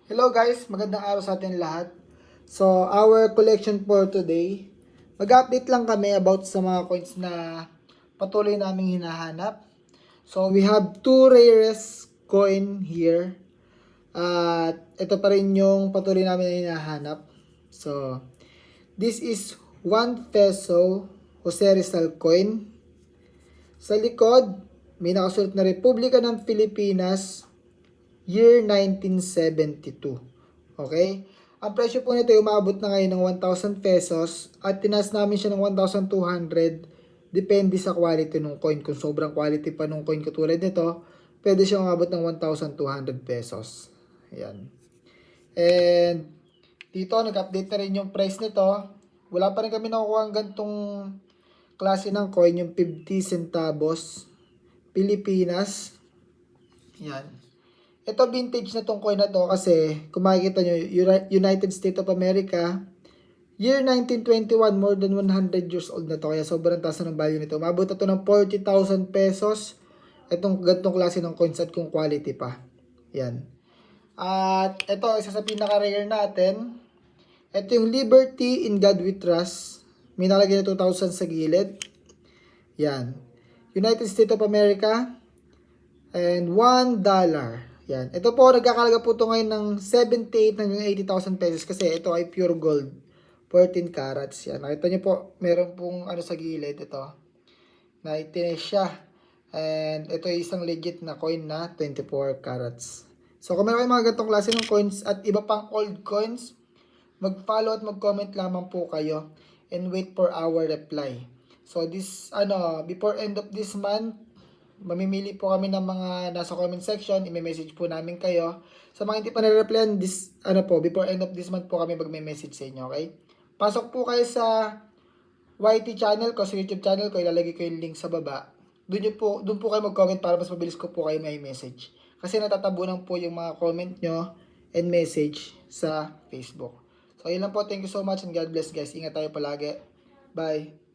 Hello guys, magandang araw sa atin lahat. So, our collection for today, mag-update lang kami about sa mga coins na patuloy naming hinahanap. So, we have two rarest coin here. At ito pa rin yung patuloy namin na hinahanap. So, this is 1 peso Jose Rizal coin. Sa likod, may nakasulat na Republika ng Pilipinas, year 1972. Okay? Ang presyo po nito ay umabot na ngayon ng 1,000 pesos at tinas namin siya ng 1,200 depende sa quality ng coin. Kung sobrang quality pa ng coin katulad nito, pwede siyang umabot ng 1,200 pesos. Ayan. And dito, nag-update na rin yung price nito. Wala pa rin kami nakukuha ang gantong klase ng coin, yung 50 centavos Pilipinas. Yan. Ito vintage na tong coin na to kasi kung makikita nyo, United States of America, year 1921, more than 100 years old na to. Kaya sobrang taas na ng value nito. Umabot na to ng 40,000 pesos. Itong gantong klase ng coins at kung quality pa. Yan. At ito, isa sa pinaka-rare natin. Ito yung Liberty in God We Trust. May nalagay na 2,000 sa gilid. Yan. United States of America. And $1. Yan. Ito po, nagkakalaga po ito ngayon ng 78 hanggang 80,000 pesos kasi ito ay pure gold. 14 carats. Yan. Nakita nyo po, meron pong ano sa gilid ito. Na itines siya. And ito ay isang legit na coin na 24 carats. So, kung meron kayong mga gantong klase ng coins at iba pang old coins, mag-follow at mag-comment lamang po kayo and wait for our reply. So, this, before end of this month, mamimili po kami ng mga nasa comment section, i-message po namin kayo. Sa mga hindi pa nare-replyan, before end of this month po kami magme-message sa inyo, okay? Pasok po kayo sa YT channel ko, sa YouTube channel ko, ilalagay ko yung link sa baba. Doon po kayo mag-comment para mas mabilis ko po kayo may message. Kasi natatabunan po yung mga comment nyo and message sa Facebook. So, yun lang po. Thank you so much and God bless guys. Ingat tayo palagi. Bye.